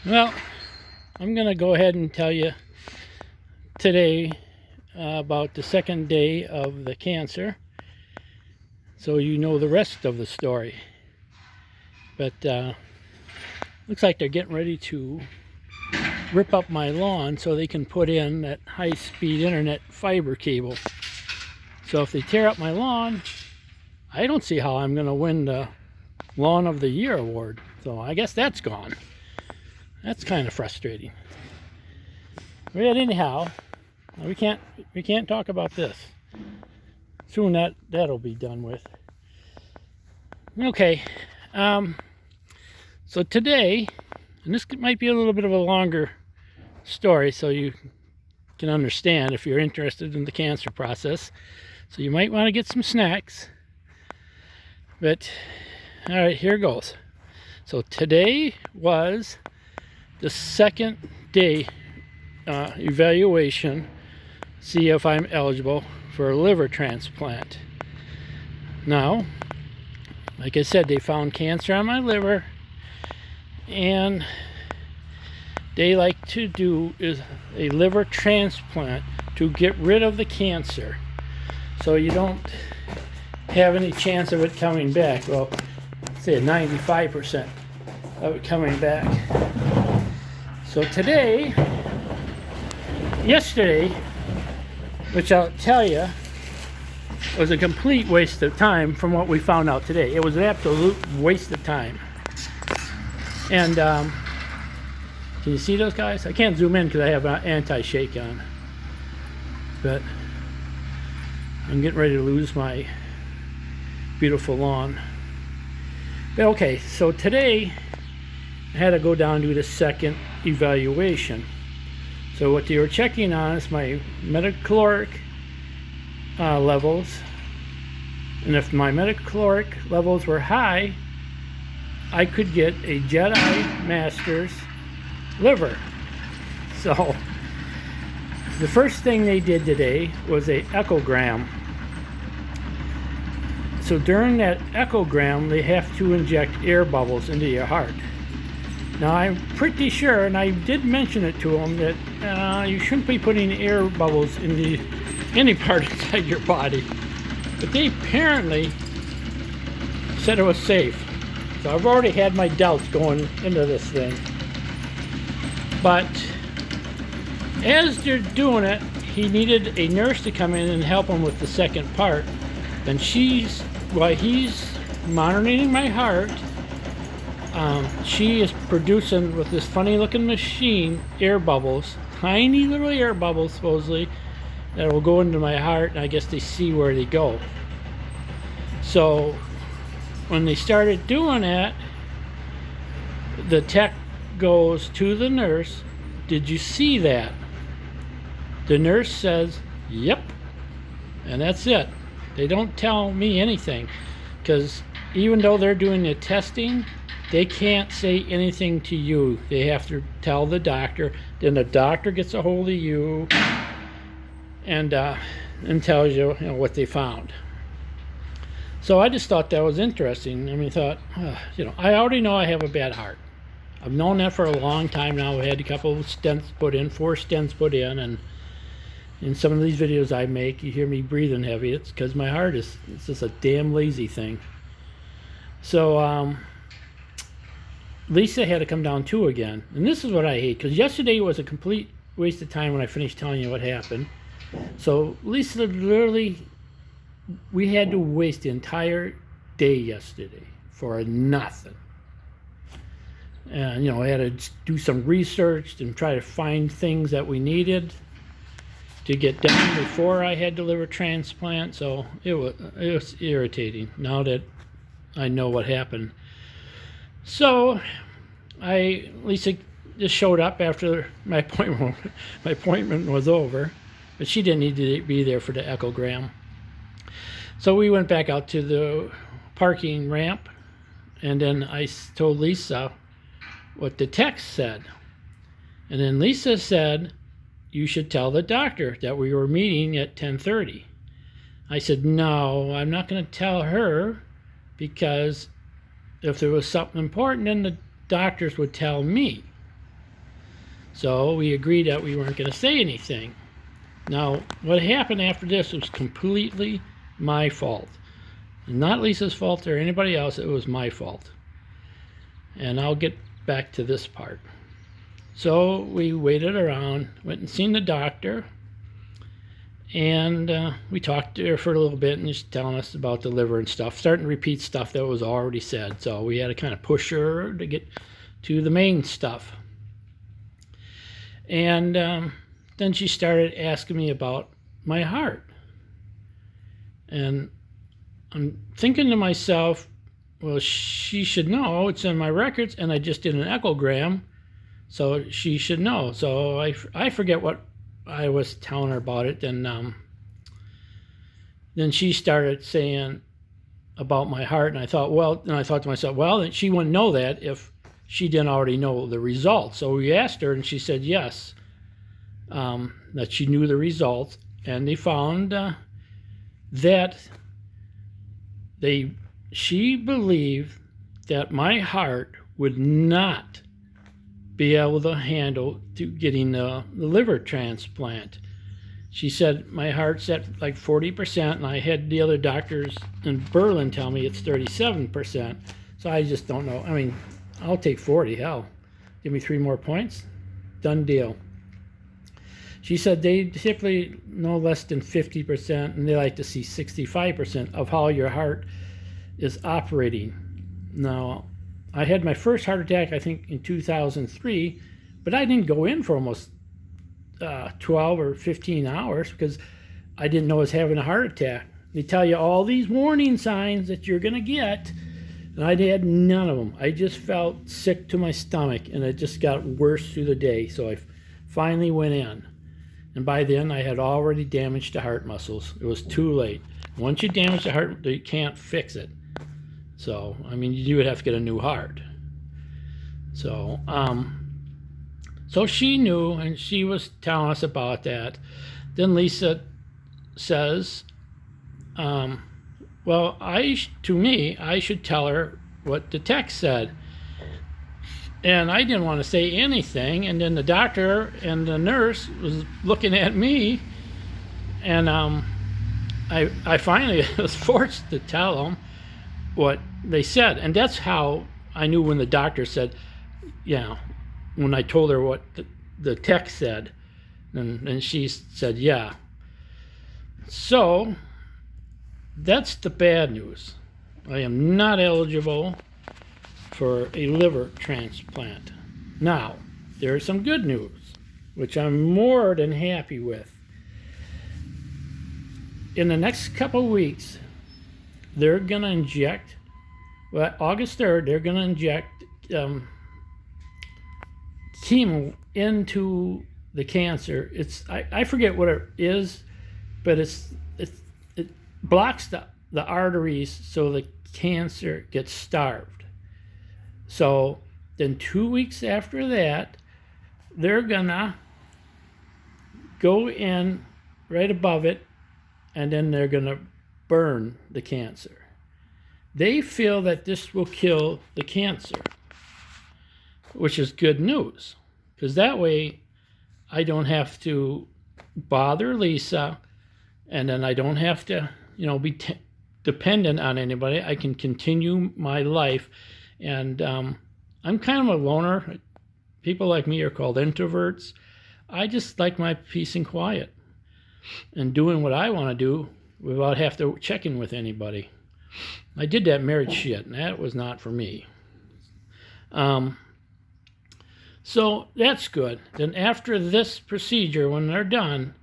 Well, I'm going to go ahead and tell you today about the second day of the cancer, so you know the rest of the story. But looks like they're getting ready to rip up my lawn so they can put in that high-speed internet fiber cable. So if they tear up my lawn, I don't see how I'm going to win the Lawn of the Year award. So I guess that's gone. That's kind of frustrating. But anyhow, we can't talk about this. Soon that'll be done with. Okay. So today, and this might be a little bit of a longer story, so you can understand if you're interested in the cancer process. So you might want to get some snacks. But all right, here goes. So today was the second day evaluation, see if I'm eligible for a liver transplant. Now, like I said, they found cancer on my liver, and they like to do is a liver transplant to get rid of the cancer, so you don't have any chance of it coming back. Well, say 95% of it coming back. So yesterday, which I'll tell you, was a complete waste of time from what we found out today. It was an absolute waste of time. And can you see those guys? I can't zoom in because I have an anti-shake on. But I'm getting ready to lose my beautiful lawn. But okay, so today I had to go down and do the second evaluation. So what they were checking on is my metacaloric levels, and if my metacaloric levels were high, I could get a Jedi Masters liver. So the first thing they did today was a echogram. So during that echogram, they have to inject air bubbles into your heart. Now I'm pretty sure, and I did mention it to them, that you shouldn't be putting air bubbles into any part inside your body. But they apparently said it was safe. So I've already had my doubts going into this thing. But as they're doing it, he needed a nurse to come in and help him with the second part. And while he's monitoring my heart, she is producing with this funny looking machine air bubbles, tiny little air bubbles supposedly, that will go into my heart, and I guess they see where they go. So when they started doing that, the tech goes to the nurse, "Did you see that?" The nurse says, "Yep," and that's it. They don't tell me anything, because even though they're doing the testing, they can't say anything to you. They have to tell the doctor. Then the doctor gets a hold of you and tells you, what they found. So I just thought that was interesting. I mean, I already know I have a bad heart. I've known that for a long time now. I had a couple of stents put in, 4 stents put in, and in some of these videos I make, you hear me breathing heavy. It's because my heart it's just a damn lazy thing. So Lisa had to come down too again. And this is what I hate, because yesterday was a complete waste of time when I finished telling you what happened. So Lisa literally, we had to waste the entire day yesterday for nothing. And I had to do some research and try to find things that we needed to get done before I had to liver transplant. So it was irritating now that I know what happened. So Lisa just showed up after my appointment was over, but she didn't need to be there for the echogram. So we went back out to the parking ramp, and then I told Lisa what the text said. And then Lisa said, "You should tell the doctor that we were meeting at 10:30. I said, "No, I'm not going to tell her, because if there was something important, then the doctors would tell me." So we agreed that we weren't going to say anything. Now, what happened after this was completely my fault. Not Lisa's fault or anybody else, it was my fault. And I'll get back to this part. So we waited around, went and seen the doctor, and we talked to her for a little bit, and she's telling us about the liver and stuff, starting to repeat stuff that was already said. So we had to kind of push her to get to the main stuff. And then she started asking me about my heart. And I'm thinking to myself, well, she should know. It's in my records, and I just did an echogram, so she should know. So I forget what I was telling her about it. And then she started saying about my heart, and I thought to myself, well, then she wouldn't know that if she didn't already know the results. So we asked her, and she said yes, that she knew the results, and they found that she believed that my heart would not be able to handle getting the liver transplant. She said my heart's at like 40%, and I had the other doctors in Berlin tell me it's 37%. So I just don't know. I mean, I'll take 40. Hell, give me 3 more points. Done deal. She said they typically no less than 50%, and they like to see 65% of how your heart is operating. Now, I had my first heart attack, I think, in 2003, but I didn't go in for almost 12 or 15 hours because I didn't know I was having a heart attack. They tell you all these warning signs that you're going to get, and I had none of them. I just felt sick to my stomach, and it just got worse through the day. So I finally went in. And by then, I had already damaged the heart muscles. It was too late. Once you damage the heart, you can't fix it. So, I mean, you would have to get a new heart. So, so she knew, and she was telling us about that. Then Lisa says, well, to me, I should tell her what the text said. And I didn't want to say anything. And then the doctor and the nurse was looking at me. And I finally was forced to tell them what they said. And that's how I knew when the doctor said, yeah, when I told her what the text said. And she said, yeah. So that's the bad news. I am not eligible for a liver transplant. Now, there's some good news, which I'm more than happy with. In the next couple of weeks, they're going to inject, well, August 3rd, they're going to inject chemo into the cancer. I forget what it is, but it blocks the arteries so the cancer gets starved. So then 2 weeks after that, they're gonna go in right above it, and then they're gonna burn the cancer. They feel that this will kill the cancer, which is good news, because that way I don't have to bother Lisa, and then I don't have to, be dependent on anybody. I can continue my life. And I'm kind of a loner. People like me are called introverts. I just like my peace and quiet and doing what I want to do without have to check in with anybody. I did that marriage shit, and that was not for me. So that's good. Then after this procedure, when they're done,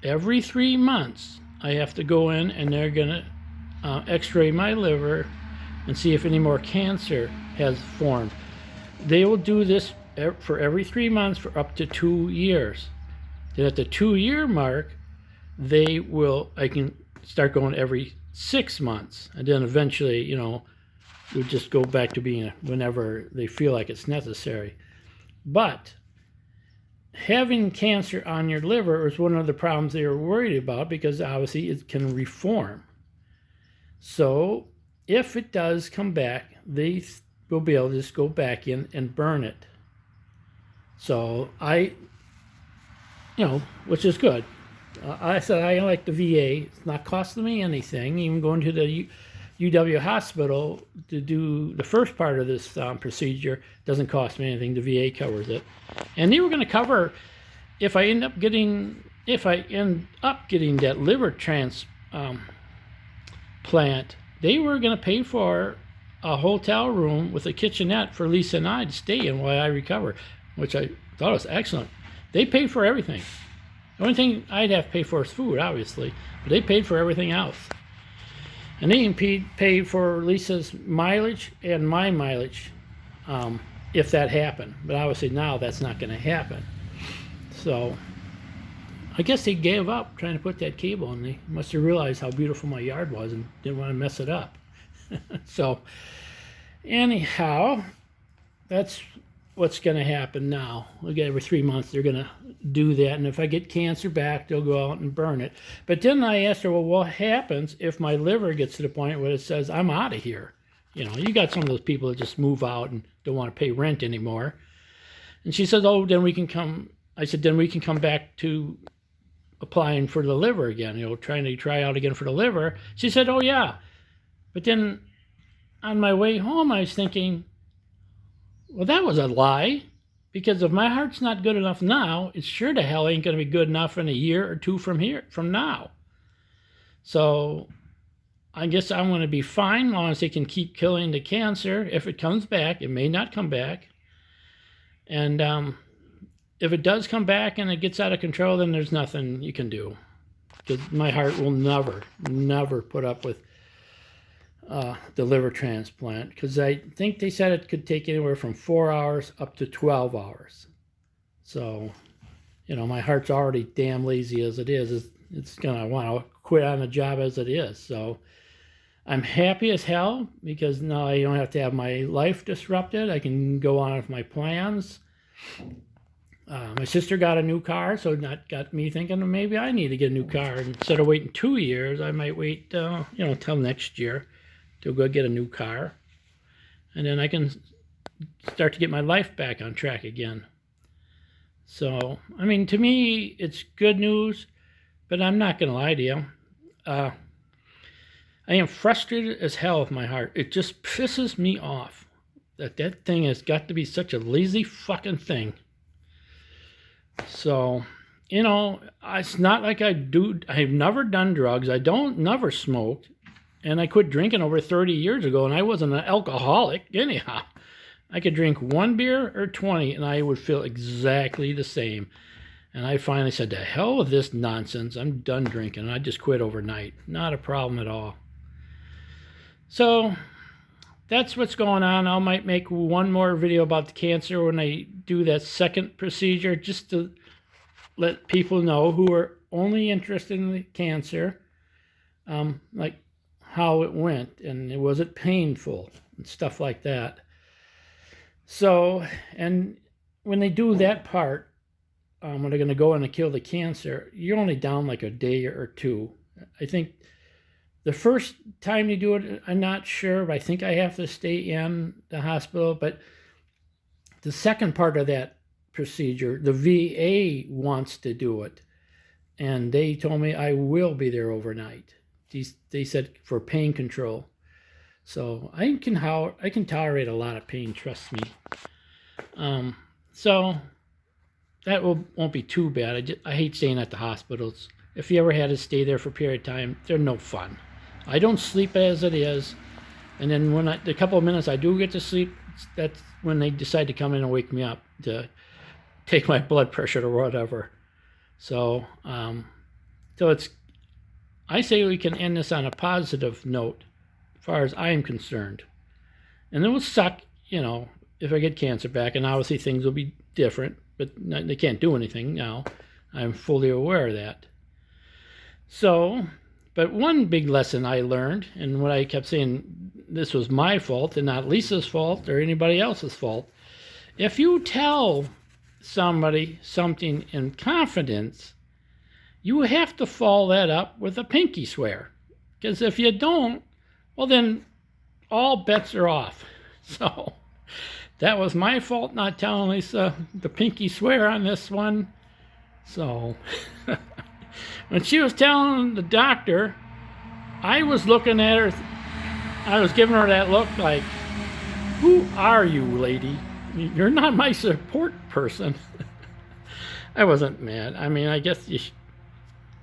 every 3 months, I have to go in, and they're going to x-ray my liver and see if any more cancer has formed. They will do this for every 3 months for up to 2 years. Then at the 2-year mark, I can start going every 6 months. And then eventually, we'll just go back to being whenever they feel like it's necessary. But having cancer on your liver is one of the problems they were worried about, because obviously it can reform. So if it does come back, they will be able to just go back in and burn it. So which is good. I said I like the VA. It's not costing me anything. Even going to the UW hospital to do the first part of this procedure doesn't cost me anything. The VA covers it, and they were going to cover if I end up getting that liver transplant. They were going to pay for a hotel room with a kitchenette for Lisa and I to stay in while I recover, which I thought was excellent. They paid for everything. The only thing I'd have to pay for is food, obviously, but they paid for everything else. And they even paid for Lisa's mileage and my mileage, if that happened. But obviously now that's not going to happen. So I guess they gave up trying to put that cable in. They must have realized how beautiful my yard was and didn't want to mess it up. So anyhow, that's what's going to happen now. Again, every 3 months they're going to do that, and if I get cancer back, they'll go out and burn it. But then I asked her, well, what happens if my liver gets to the point where it says I'm out of here? You got some of those people that just move out and don't want to pay rent anymore. And she says, oh, then we can come. I said, then we can come back to applying for the liver again, trying to try out again for the liver. She said, oh yeah. But then on my way home, I was thinking, well, that was a lie, because if my heart's not good enough now, it sure to hell ain't going to be good enough in a year or two from now. So I guess I'm going to be fine as long as they can keep killing the cancer. If it comes back, it may not come back. And if it does come back and it gets out of control, then there's nothing you can do, because my heart will never put up with the liver transplant, because I think they said it could take anywhere from 4 hours up to 12 hours. So, my heart's already damn lazy as it is. It's going to want to quit on the job as it is. So I'm happy as hell, because now I don't have to have my life disrupted. I can go on with my plans. My sister got a new car, so that got me thinking, well, maybe I need to get a new car. Instead of waiting 2 years, I might wait, till next year to go get a new car. And then I can start to get my life back on track again. So, to me, it's good news, but I'm not going to lie to you. I am frustrated as hell with my heart. It just pisses me off that thing has got to be such a lazy fucking thing. So, it's not like I've never done drugs. I never smoked. And I quit drinking over 30 years ago, and I wasn't an alcoholic anyhow. I could drink 1 beer or 20, and I would feel exactly the same. And I finally said, to hell with this nonsense. I'm done drinking. And I just quit overnight. Not a problem at all. So that's what's going on. I might make one more video about the cancer when I do that second procedure, just to let people know who are only interested in the cancer, like how it went, and was it painful and stuff like that. So, and when they do that part, when they're going to go in and kill the cancer, you're only down like a day or two. I think the first time you do it, I'm not sure, but I think I have to stay in the hospital. But the second part of that procedure, the VA wants to do it, and they told me I will be there overnight. They said for pain control. So I can tolerate a lot of pain, trust me. So that won't be too bad. I hate staying at the hospitals. If you ever had to stay there for a period of time, they're no fun. I don't sleep as it is. And then when the couple of minutes I do get to sleep, that's when they decide to come in and wake me up to take my blood pressure or whatever. So, I say we can end this on a positive note, as far as I'm concerned. And it will suck, if I get cancer back, and obviously things will be different, but they can't do anything now. I'm fully aware of that. So, but one big lesson I learned, and what I kept saying, this was my fault and not Lisa's fault or anybody else's fault. If you tell somebody something in confidence, you have to follow that up with a pinky swear. Because if you don't, well, then all bets are off. So that was my fault not telling Lisa the pinky swear on this one. So when she was telling the doctor, I was looking at her, I was giving her that look like, who are you, lady? You're not my support person. I wasn't mad. I mean, I guess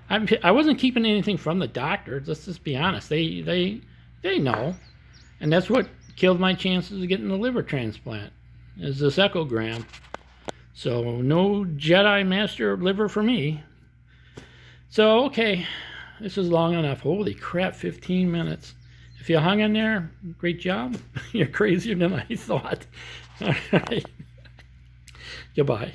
I wasn't keeping anything from the doctor. Let's just be honest. They know. And that's what killed my chances of getting the liver transplant, is this echogram. So no Jedi Master liver for me. So, okay, this is long enough. Holy crap, 15 minutes. If you hung in there, great job. You're crazier than I thought. All right. Goodbye.